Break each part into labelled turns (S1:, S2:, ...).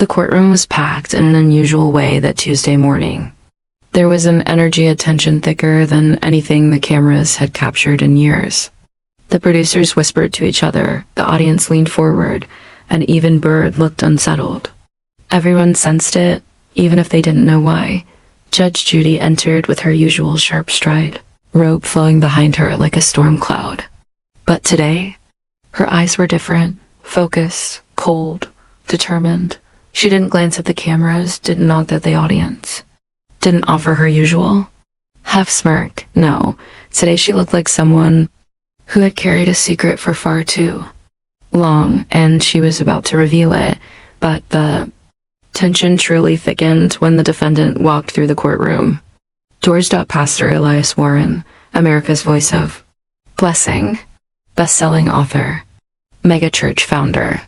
S1: The courtroom was packed in an unusual way that Tuesday morning. There was an energy and tension thicker than anything the cameras had captured in years. The producers whispered to each other, the audience leaned forward, and even Bird looked unsettled. Everyone sensed it, even if they didn't know why. Judge Judy entered with her usual sharp stride, robe flowing behind her like a storm cloud. But today, her eyes were different, focused, cold, determined. She didn't glance at the cameras, didn't nod at the audience, didn't offer her usual half smirk. No, today she looked like someone who had carried a secret for far too long, and she was about to reveal it, but the tension truly thickened when the defendant walked through the courtroom. Pastor Elias Warren, America's voice of blessing, best-selling author, megachurch founder,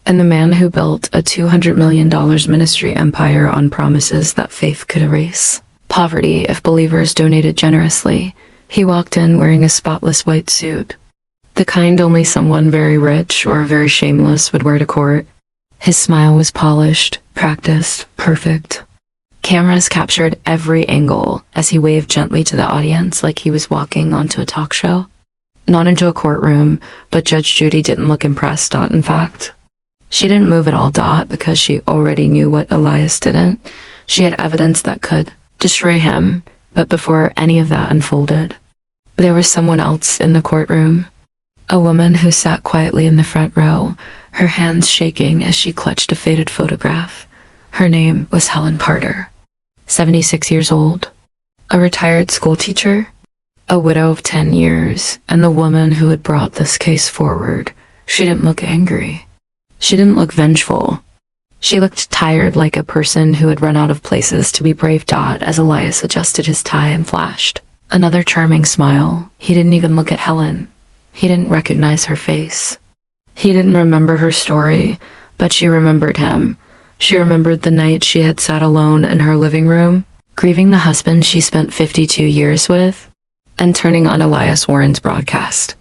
S1: and the man who built a $200 million ministry empire on promises that faith could erase poverty if believers donated generously. He walked in wearing a spotless white suit, the kind only someone very rich or very shameless would wear to court. His smile was polished, practiced, perfect. Cameras captured every angle as he waved gently to the audience like he was walking onto a talk show. Not into a courtroom, but Judge Judy didn't look impressed, in fact. She didn't move at all, because she already knew what Elias didn't. She had evidence that could destroy him, but before any of that unfolded, there was someone else in the courtroom. A woman who sat quietly in the front row, her hands shaking as she clutched a faded photograph. Her name was Helen Carter, 76 years old, a retired school teacher, a widow of 10 years, and the woman who had brought this case forward. She didn't look angry. She didn't look vengeful. She looked tired, like a person who had run out of places to be brave. As Elias adjusted his tie and flashed another charming smile, he didn't even look at Helen. He didn't recognize her face. He didn't remember her story, but she remembered him. She remembered the night she had sat alone in her living room, grieving the husband she spent 52 years with, and turning on Elias Warren's broadcast.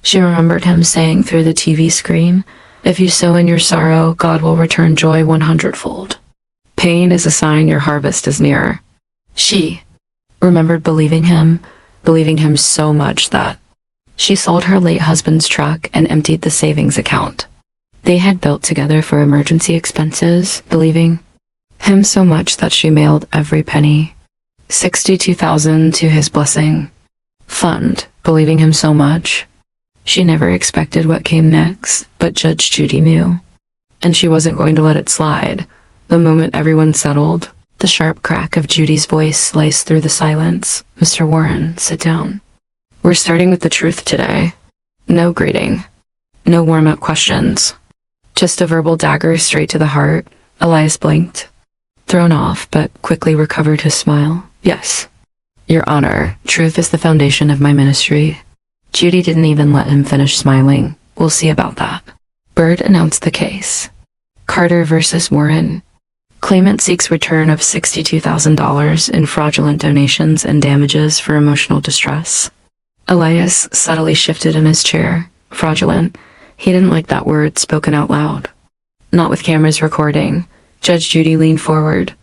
S1: She remembered him saying through the TV screen, "If you sow in your sorrow, God will return joy 100-fold. Pain is a sign your harvest is near." She remembered believing him so much that she sold her late husband's truck and emptied the savings account they had built together for emergency expenses, believing him so much that she mailed every penny, $62,000, to his blessing fund, believing him so much. She never expected what came next, but Judge Judy knew, and she wasn't going to let it slide. The moment everyone settled, the sharp crack of Judy's voice sliced through the silence. "Mr. Warren, sit down. We're starting with the truth today. No greeting. No warm-up questions. Just a verbal dagger straight to the heart." Elias blinked, thrown off, but quickly recovered his smile. "Yes, Your Honor, truth is the foundation of my ministry." Judy didn't even let him finish smiling. "We'll see about that." Bird announced the case. Carter versus Warren. Claimant seeks return of $62,000 in fraudulent donations and damages for emotional distress. Elias subtly shifted in his chair. Fraudulent. He didn't like that word spoken out loud. Not with cameras recording. Judge Judy leaned forward,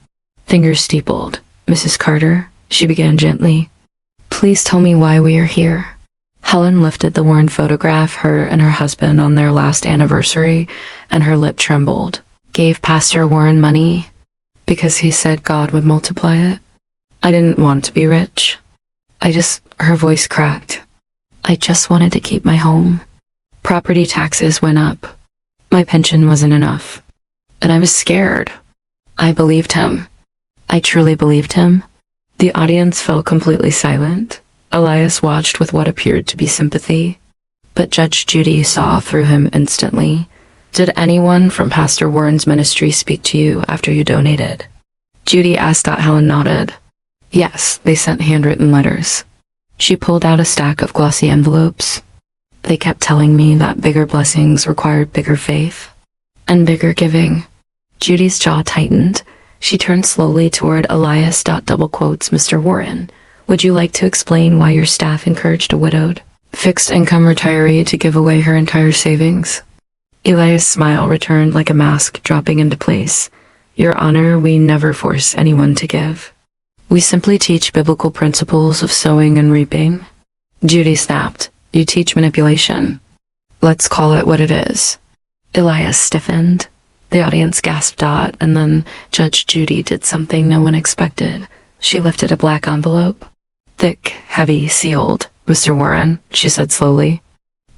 S1: fingers steepled. "Mrs. Carter," she began gently, "please tell me why we are here." Helen lifted the worn photograph, her and her husband on their last anniversary, and her lip trembled. "Gave Pastor Warren money because he said God would multiply it. I didn't want to be rich. Her voice cracked. "I just wanted to keep my home. Property taxes went up. My pension wasn't enough. And I was scared." I believed him. I truly believed him. The audience fell completely silent. Elias watched with what appeared to be sympathy, but Judge Judy saw through him instantly. "Did anyone from Pastor Warren's ministry speak to you after you donated?" Judy asked. Helen nodded. "Yes, they sent handwritten letters." She pulled out a stack of glossy envelopes. "They kept telling me that bigger blessings required bigger faith and bigger giving." Judy's jaw tightened. She turned slowly toward Elias. Double quotes, "Mr. Warren, would you like to explain why your staff encouraged a widowed, fixed-income retiree to give away her entire savings?" Elias' smile returned like a mask dropping into place. Your Honor, we never force anyone to give. We simply teach biblical principles of sowing and reaping. Judy snapped. You teach manipulation. Let's call it what it is. Elias stiffened. The audience gasped, and then Judge Judy did something no one expected. She lifted a black envelope. Thick, heavy, sealed. Mr. Warren, she said slowly.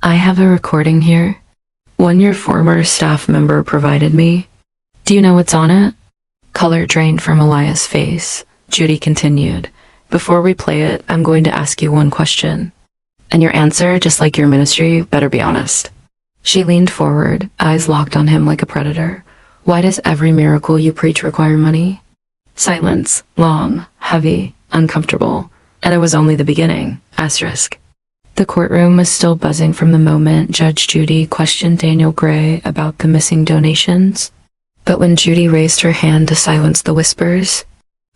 S1: I have a recording here. One your former staff member provided me. Do you know what's on it? Color drained from Elias' face. Judy continued. Before we play it, I'm going to ask you one question. And your answer, just like your ministry, better be honest. She leaned forward, eyes locked on him like a predator. Why does every miracle you preach require money? Silence, long, heavy, uncomfortable. And it was only the beginning. Asterisk. The courtroom was still buzzing from the moment Judge Judy questioned Daniel Gray about the missing donations. But when Judy raised her hand to silence the whispers,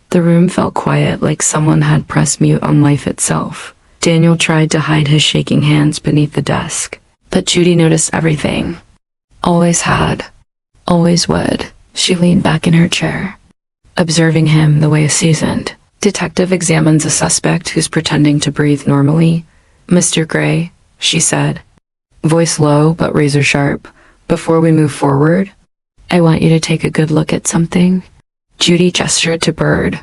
S1: the room felt quiet, like someone had pressed mute on life itself. Daniel tried to hide his shaking hands beneath the desk, but Judy noticed everything. Always had. Always would. She leaned back in her chair, observing him the way a seasoned detective examines a suspect who's pretending to breathe normally. Mr. Gray, she said, voice low but razor sharp, before we move forward, I want you to take a good look at something. Judy gestured to Bird,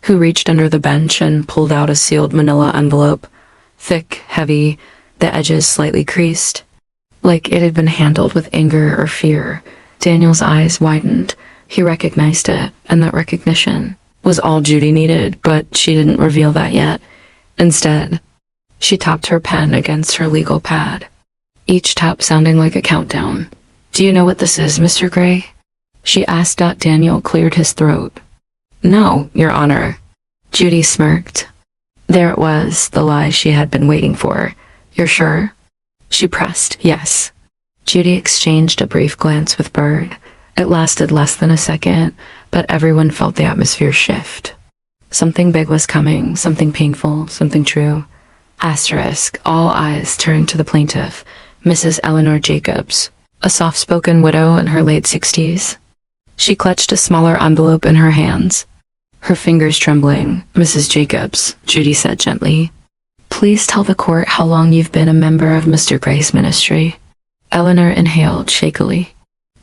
S1: who reached under the bench and pulled out a sealed manila envelope, thick, heavy, the edges slightly creased, like it had been handled with anger or fear. Daniel's eyes widened. He recognized it, and that recognition was all Judy needed, but she didn't reveal that yet. Instead, she tapped her pen against her legal pad, each tap sounding like a countdown. Do you know what this is, Mr. Gray? She asked. Daniel cleared his throat. No, Your Honor. Judy smirked. There it was, the lie she had been waiting for. You're sure? She pressed, yes. Judy exchanged a brief glance with Bird. It lasted less than a second, but everyone felt the atmosphere shift. Something big was coming, something painful, something true. Asterisk, all eyes turned to the plaintiff, Mrs. Eleanor Jacobs, a soft-spoken widow in her late 60s. She clutched a smaller envelope in her hands, her fingers trembling. Mrs. Jacobs, Judy said gently, please tell the court how long you've been a member of Mr. Gray's ministry. Eleanor inhaled shakily.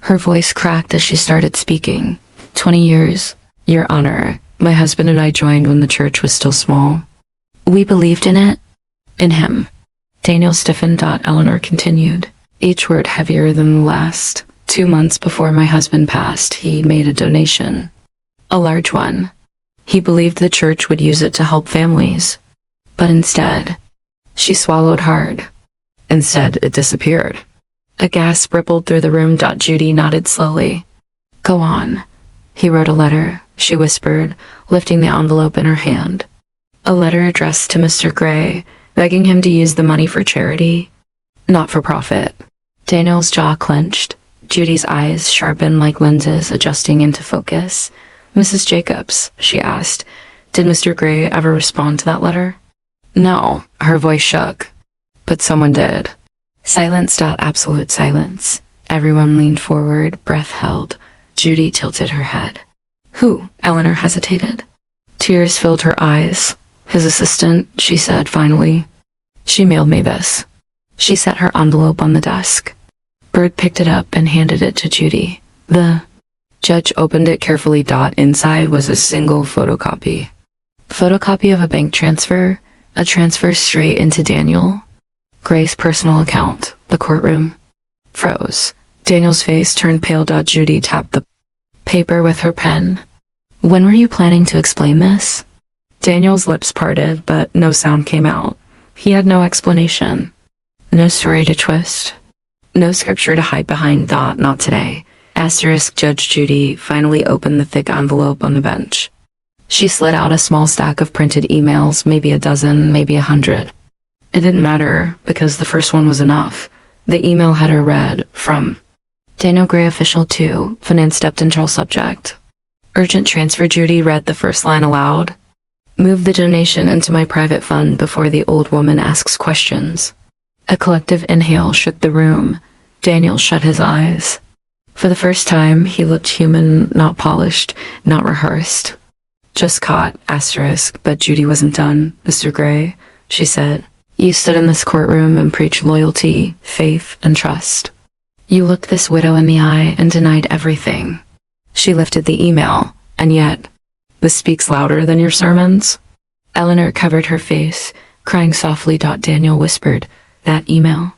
S1: Her voice cracked as she started speaking. 20 years, Your Honor. My husband and I joined when the church was still small. We believed in it. In him. Daniel stiffened. Eleanor continued, each word heavier than the last. 2 months before my husband passed, he made a donation. A large one. He believed the church would use it to help families. But instead, she swallowed hard. Instead, it disappeared. A gasp rippled through the room. Judy nodded slowly. Go on. He wrote a letter, she whispered, lifting the envelope in her hand. A letter addressed to Mr. Gray, begging him to use the money for charity, not for profit. Daniel's jaw clenched. Judy's eyes sharpened like lenses adjusting into focus. Mrs. Jacobs, she asked, did Mr. Gray ever respond to that letter? No, her voice shook. But someone did. Silence. Absolute silence. Everyone leaned forward, breath held. Judy tilted her head. Who? Eleanor hesitated. Tears filled her eyes. His assistant, she said finally. She mailed me this. She set her envelope on the desk. Bird picked it up and handed it to Judy. The judge opened it carefully. Inside was a single photocopy. Photocopy of a bank transfer, a transfer straight into Daniel Gray's personal account. The courtroom froze. Daniel's face turned pale. Judy tapped the paper with her pen. When were you planning to explain this? Daniel's lips parted, but no sound came out. He had no explanation. No story to twist. No scripture to hide behind. Not today. Asterisk. Judge Judy finally opened the thick envelope on the bench. She slid out a small stack of printed emails, maybe a dozen, maybe 100. It didn't matter, because the first one was enough. The email header read, from Daniel Gray, official to finance stepped into subject. Urgent transfer. Judy read the first line aloud. Move the donation into my private fund before the old woman asks questions. A collective inhale shook the room. Daniel shut his eyes. For the first time, he looked human, not polished, not rehearsed. Just caught, asterisk, but Judy wasn't done, Mr. Gray, she said. You stood in this courtroom and preached loyalty, faith, and trust. You looked this widow in the eye and denied everything. She lifted the email, and yet, this speaks louder than your sermons. Eleanor covered her face, crying softly. Daniel whispered, that email.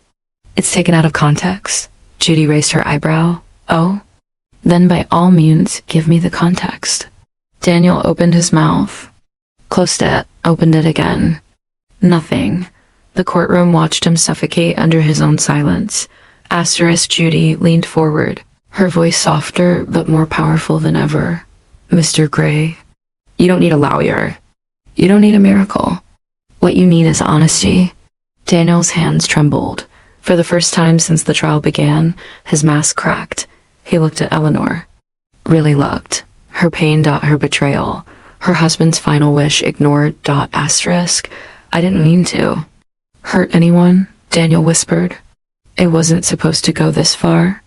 S1: It's taken out of context. Judy raised her eyebrow. Oh? Then by all means, give me the context. Daniel opened his mouth, closed it, opened it again. Nothing. The courtroom watched him suffocate under his own silence. Asterisk. Judy leaned forward, her voice softer but more powerful than ever. Mr. Gray, you don't need a lawyer. You don't need a miracle. What you need is honesty. Daniel's hands trembled. For the first time since the trial began, his mask cracked. He looked at Eleanor. Really looked. Her pain. Her betrayal. Her husband's final wish ignored. Asterisk. I didn't mean to hurt anyone, Daniel whispered. It wasn't supposed to go this far.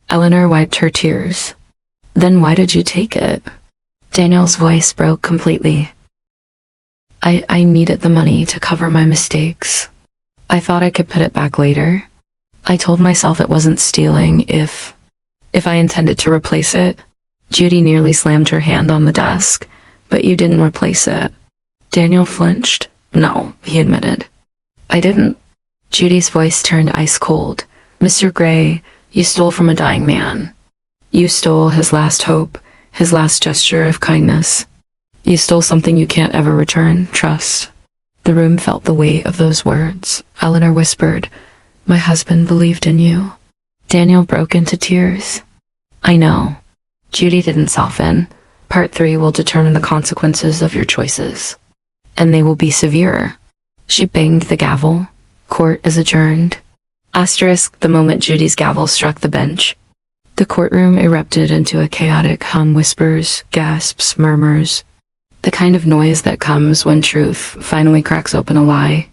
S1: Eleanor wiped her tears. Then why did you take it? Daniel's voice broke completely. I needed the money to cover my mistakes. I thought I could put it back later. I told myself it wasn't stealing if I intended to replace it. Judy nearly slammed her hand on the desk. But you didn't replace it. Daniel flinched. No, he admitted. I didn't. Judy's voice turned ice cold. Mr. Gray, you stole from a dying man. You stole his last hope, his last gesture of kindness. You stole something you can't ever return, trust. The room felt the weight of those words. Eleanor whispered, my husband believed in you. Daniel broke into tears. I know. Judy didn't soften. Part 3 will determine the consequences of your choices. And they will be severe. She banged the gavel. Court is adjourned. Asterisk. The moment Judy's gavel struck the bench, the courtroom erupted into a chaotic hum. Whispers, gasps, murmurs. The kind of noise that comes when truth finally cracks open a lie.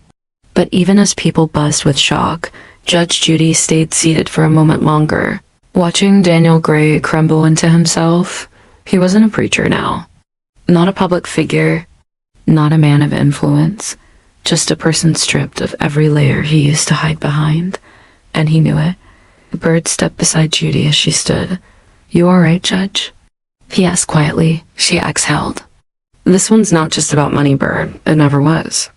S1: But even as people buzzed with shock, Judge Judy stayed seated for a moment longer, watching Daniel Gray crumble into himself. He wasn't a preacher now. Not a public figure. Not a man of influence. Just a person stripped of every layer he used to hide behind. And he knew it. Bird stepped beside Judy as she stood. You all right, Judge? He asked quietly. She exhaled. This one's not just about money, Bird. It never was.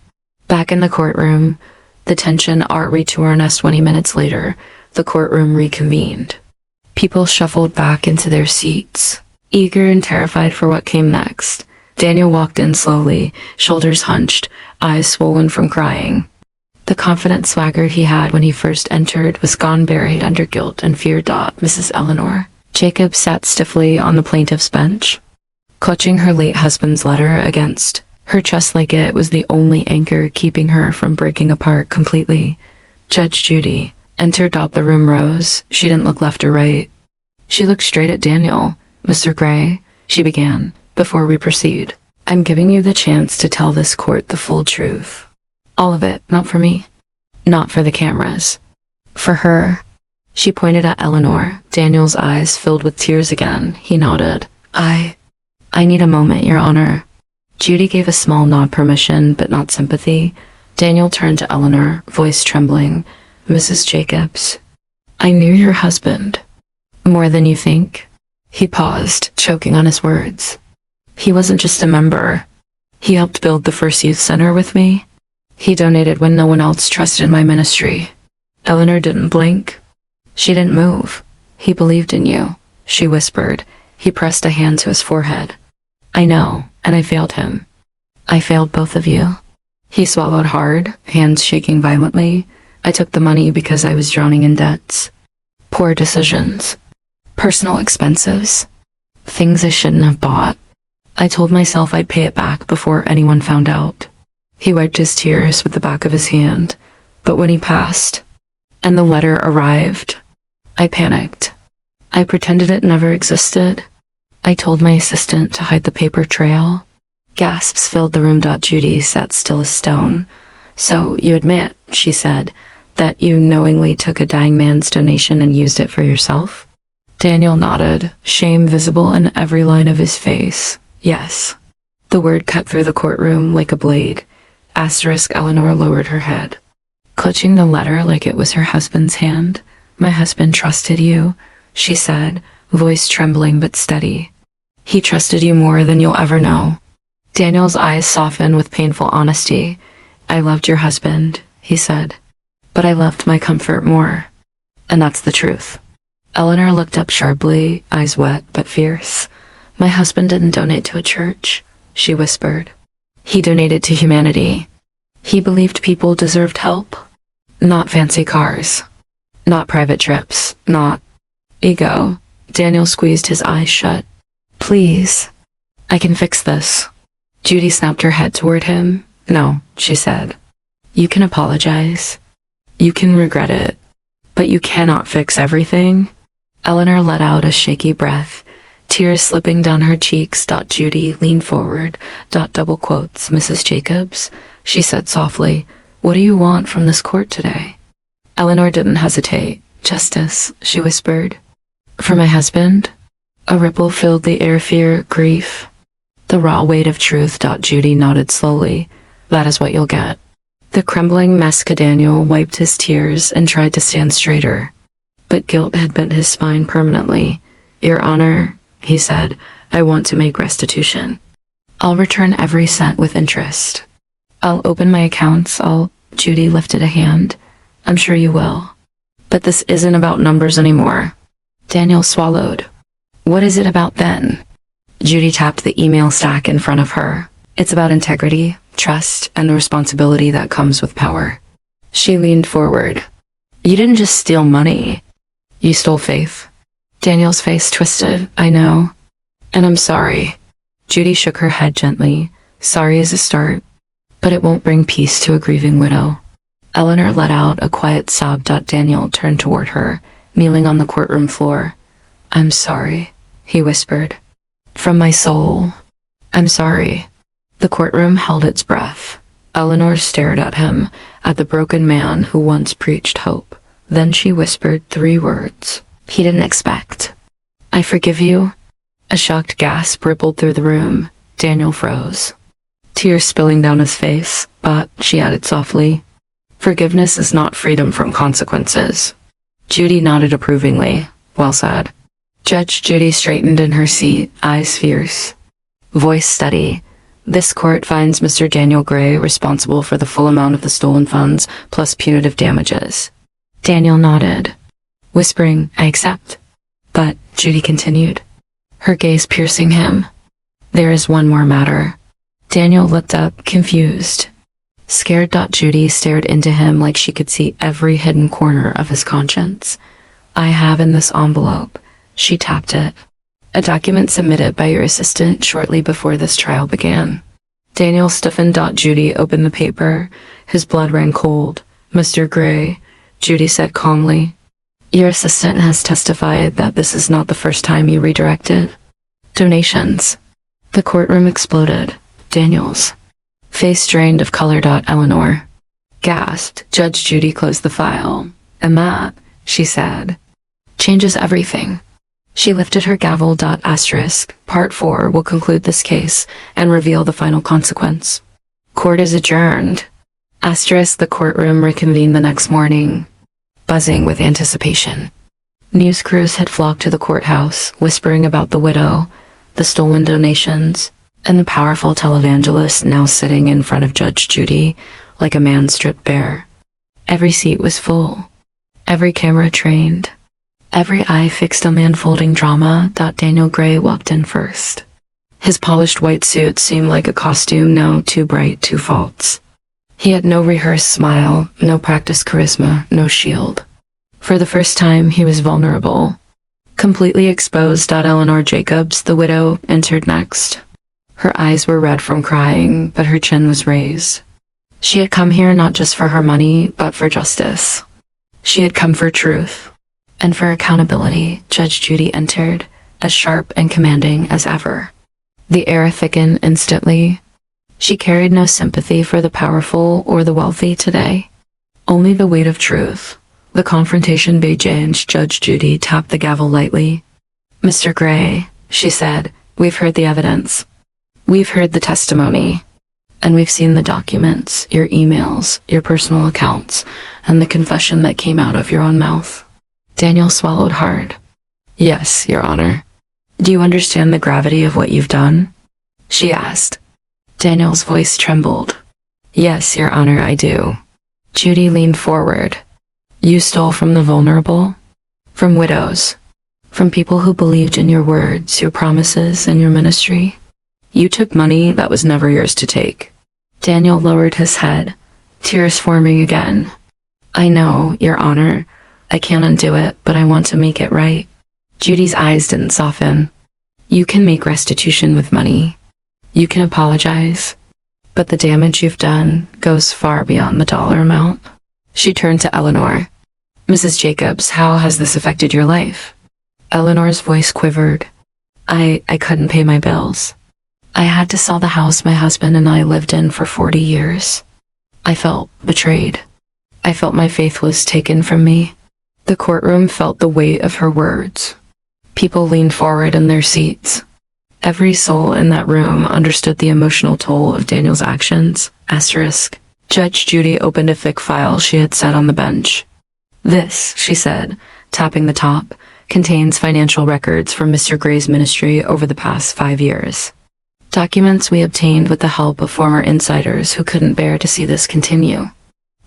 S1: Back in the courtroom, the tension reached to our nest. 20 minutes later, the courtroom reconvened. People shuffled back into their seats, eager and terrified for what came next. Daniel walked in slowly, shoulders hunched, eyes swollen from crying. The confident swagger he had when he first entered was gone, buried under guilt and fear. Mrs. Eleanor Jacob sat stiffly on the plaintiff's bench, clutching her late husband's letter against her chest like it was the only anchor keeping her from breaking apart completely. Judge Judy entered. The room rose. She didn't look left or right. She looked straight at Daniel. Mr. Gray, she began, before we proceed, I'm giving you the chance to tell this court the full truth. All of it, not for me. Not for the cameras. For her. She pointed at Eleanor. Daniel's eyes filled with tears again. He nodded. I need a moment, Your Honor. Judy gave a small nod, permission, but not sympathy. Daniel turned to Eleanor, voice trembling. Mrs. Jacobs, I knew your husband. More than you think. He paused, choking on his words. He wasn't just a member. He helped build the first youth center with me. He donated when no one else trusted my ministry. Eleanor didn't blink. She didn't move. He believed in you, she whispered. He pressed a hand to his forehead. I know, and I failed him. I failed both of you. He swallowed hard, hands shaking violently. I took the money because I was drowning in debts. Poor decisions. Personal expenses. Things I shouldn't have bought. I told myself I'd pay it back before anyone found out. He wiped his tears with the back of his hand. But when he passed, and the letter arrived, I panicked. I pretended it never existed. I told my assistant to hide the paper trail. Gasps filled the room. Judy sat still as stone. So you admit, she said, that you knowingly took a dying man's donation and used it for yourself? Daniel nodded, shame visible in every line of his face. Yes. The word cut through the courtroom like a blade. Eleanor lowered her head, clutching the letter like it was her husband's hand. My husband trusted you, she said, voice trembling but steady. He trusted you more than you'll ever know. Daniel's eyes softened with painful honesty. I loved your husband, he said, but I loved my comfort more. And that's the truth. Eleanor looked up sharply, eyes wet but fierce. My husband didn't donate to a church, she whispered. He donated to humanity. He believed people deserved help. Not fancy cars. Not private trips. Not ego. Daniel squeezed his eyes shut. Please. I can fix this. Judy snapped her head toward him. No, she said. You can apologize. You can regret it. But you cannot fix everything. Eleanor let out a shaky breath, tears slipping down her cheeks. Judy leaned forward. Double quotes, Mrs. Jacobs, she said softly. What do you want from this court today? Eleanor didn't hesitate. Justice, she whispered. For my husband? A ripple filled the air. Fear, grief. The raw weight of truth. Judy nodded slowly. That is what you'll get. The crumbling mess. Daniel wiped his tears and tried to stand straighter. But guilt had bent his spine permanently. Your Honor, he said, I want to make restitution. I'll return every cent with interest. I'll open my accounts. Judy lifted a hand. I'm sure you will. But this isn't about numbers anymore. Daniel swallowed. What is it about then? Judy tapped the email stack in front of her. It's about integrity, trust, and the responsibility that comes with power. She leaned forward. You didn't just steal money. You stole faith. Daniel's face twisted. I know. And I'm sorry. Judy shook her head gently. Sorry is a start, but it won't bring peace to a grieving widow. Eleanor let out a quiet sob. Daniel turned toward her, kneeling on the courtroom floor. I'm sorry, he whispered. From my soul. I'm sorry. The courtroom held its breath. Eleanor stared at him, at the broken man who once preached hope. Then she whispered 3 words he didn't expect. I forgive you. A shocked gasp rippled through the room. Daniel froze, tears spilling down his face, but, she added softly, forgiveness is not freedom from consequences. Judy nodded approvingly. Well said. Judge Judy straightened in her seat, eyes fierce, voice steady. This court finds Mr. Daniel Gray responsible for the full amount of the stolen funds plus punitive damages. Daniel nodded, whispering, I accept. But, Judy continued, her gaze piercing him. There is one more matter. Daniel looked up, confused. Scared. Judy stared into him like she could see every hidden corner of his conscience. I have in this envelope. She tapped it. A document submitted by your assistant shortly before this trial began. Daniel stiffened. Judy opened the paper. His blood ran cold. Mr. Gray, Judy said calmly, your assistant has testified that this is not the first time you redirected donations. The courtroom exploded. Daniel's face drained of color. Eleanor gasped. Judge Judy closed the file. And that, she said, changes everything. She lifted her gavel. Part 4 will conclude this case and reveal the final consequence. Court is adjourned. The courtroom reconvened the next morning, buzzing with anticipation. News crews had flocked to the courthouse, whispering about the widow, the stolen donations, and the powerful televangelist now sitting in front of Judge Judy like a man stripped bare. Every seat was full, every camera trained, every eye fixed on the unfolding drama. Daniel Gray walked in first. His polished white suit seemed like a costume now too bright, too false. He had no rehearsed smile, no practiced charisma, no shield. For the first time, he was vulnerable, completely exposed. Eleanor Jacobs, the widow, entered next. Her eyes were red from crying, but her chin was raised. She had come here not just for her money, but for justice. She had come for truth. And for accountability. Judge Judy entered, as sharp and commanding as ever. The air thickened instantly. She carried no sympathy for the powerful or the wealthy today. Only the weight of truth. The confrontation begins. Judge Judy tapped the gavel lightly. Mr. Gray, she said, we've heard the evidence. We've heard the testimony. And we've seen the documents, your emails, your personal accounts, and the confession that came out of your own mouth. Daniel swallowed hard. Yes, Your Honor. Do you understand the gravity of what you've done? She asked. Daniel's voice trembled. Yes, Your Honor, I do. Judy leaned forward. You stole from the vulnerable? From widows? From people who believed in your words, your promises, and your ministry? You took money that was never yours to take. Daniel lowered his head, tears forming again. I know, Your Honor. I can't undo it, but I want to make it right. Judy's eyes didn't soften. You can make restitution with money. You can apologize. But the damage you've done goes far beyond the dollar amount. She turned to Eleanor. Mrs. Jacobs, how has this affected your life? Eleanor's voice quivered. I couldn't pay my bills. I had to sell the house my husband and I lived in for 40 years. I felt betrayed. I felt my faith was taken from me. The courtroom felt the weight of her words. People leaned forward in their seats. Every soul in that room understood the emotional toll of Daniel's actions. Asterisk. Judge Judy opened a thick file she had set on the bench. This, she said, tapping the top, contains financial records from Mr. Gray's ministry over the past 5 years. Documents we obtained with the help of former insiders who couldn't bear to see this continue.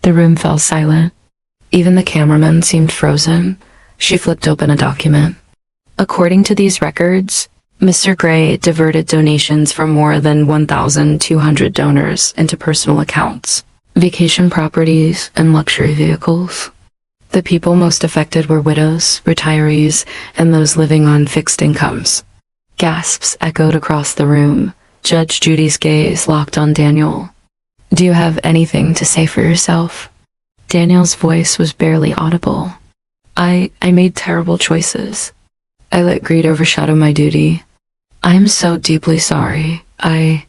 S1: The room fell silent. Even the cameraman seemed frozen. She flipped open a document. According to these records, Mr. Gray diverted donations from more than 1,200 donors into personal accounts, vacation properties, and luxury vehicles. The people most affected were widows, retirees, and those living on fixed incomes. Gasps echoed across the room. Judge Judy's gaze locked on Daniel. Do you have anything to say for yourself? Daniel's voice was barely audible. I made terrible choices. I let greed overshadow my duty. I'm so deeply sorry. I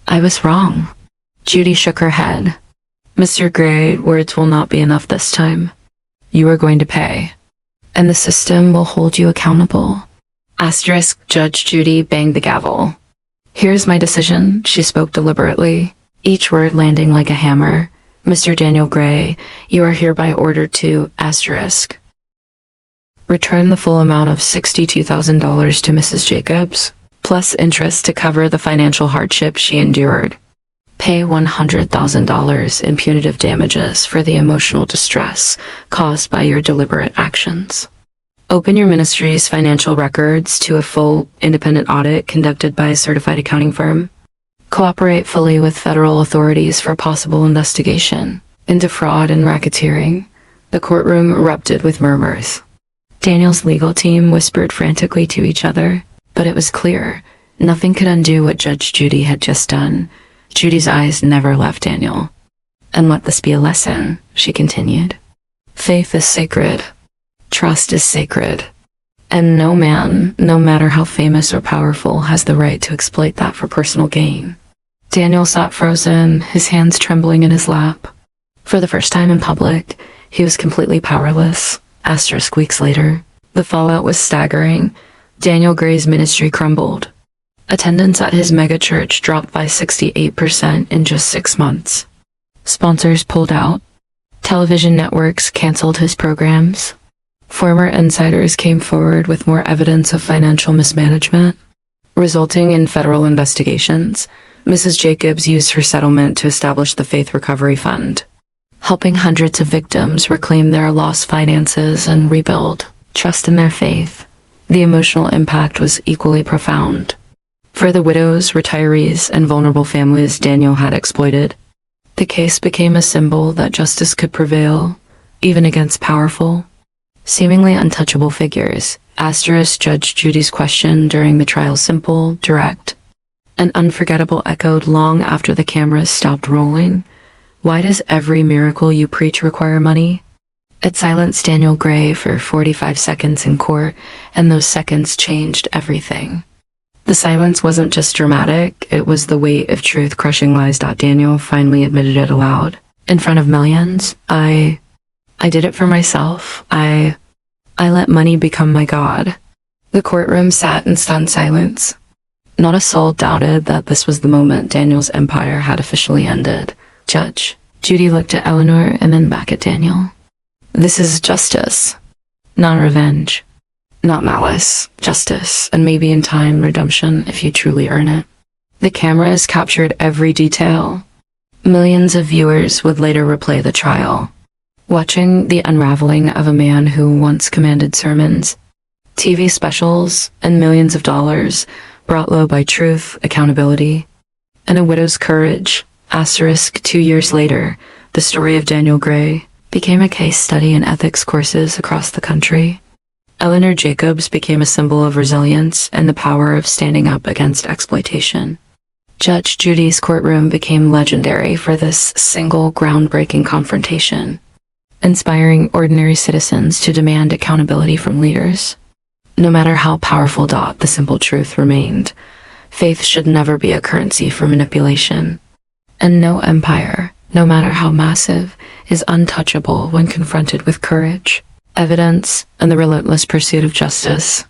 S1: was wrong. Judy shook her head. Mr. Gray, words will not be enough this time. You are going to pay. And the system will hold you accountable. Asterisk. Judge Judy banged the gavel. Here's my decision, she spoke deliberately, each word landing like a hammer. Mr. Daniel Gray, you are hereby ordered to, asterisk, return the full amount of $62,000 to Mrs. Jacobs, plus interest to cover the financial hardship she endured. Pay $100,000 in punitive damages for the emotional distress caused by your deliberate actions. Open your ministry's financial records to a full, independent audit conducted by a certified accounting firm. Cooperate fully with federal authorities for possible investigation into fraud and racketeering. The courtroom erupted with murmurs. Daniel's legal team whispered frantically to each other, but it was clear nothing could undo what Judge Judy had just done. Judy's eyes never left Daniel. And let this be a lesson, she continued. Faith is sacred. Trust is sacred. And no man, no matter how famous or powerful, has the right to exploit that for personal gain. Daniel sat frozen, his hands trembling in his lap. For the first time in public, he was completely powerless. Asterisk. Weeks later, the fallout was staggering. Daniel Gray's ministry crumbled. Attendance at his megachurch dropped by 68% in just 6 months. Sponsors pulled out. Television networks canceled his programs. Former insiders came forward with more evidence of financial mismanagement, resulting in federal investigations. Mrs. Jacobs used her settlement to establish the Faith Recovery Fund, helping hundreds of victims reclaim their lost finances and rebuild trust in their faith. The emotional impact was equally profound. For the widows, retirees, and vulnerable families Daniel had exploited, the case became a symbol that justice could prevail, even against powerful, seemingly untouchable figures. Asterisk. Judge Judy's question during the trial simple, direct, and unforgettable echoed long after the cameras stopped rolling. Why does every miracle you preach require money? It silenced Daniel Gray for 45 seconds in court, and those seconds changed everything. The silence wasn't just dramatic, it was the weight of truth crushing lies. Daniel finally admitted it aloud. In front of millions, I did it for myself. I let money become my God. The courtroom sat in stunned silence. Not a soul doubted that this was the moment Daniel's empire had officially ended. Judge Judy looked at Eleanor and then back at Daniel. This is justice, not revenge, not malice, justice, and maybe in time redemption if you truly earn it. The cameras captured every detail. Millions of viewers would later replay the trial, watching the unraveling of a man who once commanded sermons, TV specials, and millions of dollars brought low by truth, accountability, and a widow's courage. Asterisk 2 years later, the story of Daniel Gray became a case study in ethics courses across the country. Eleanor Jacobs became a symbol of resilience and the power of standing up against exploitation. Judge Judy's courtroom became legendary for this single groundbreaking confrontation, inspiring ordinary citizens to demand accountability from leaders. No matter how powerful the simple truth remained, faith should never be a currency for manipulation. And no empire, no matter how massive, is untouchable when confronted with courage, evidence, and the relentless pursuit of justice.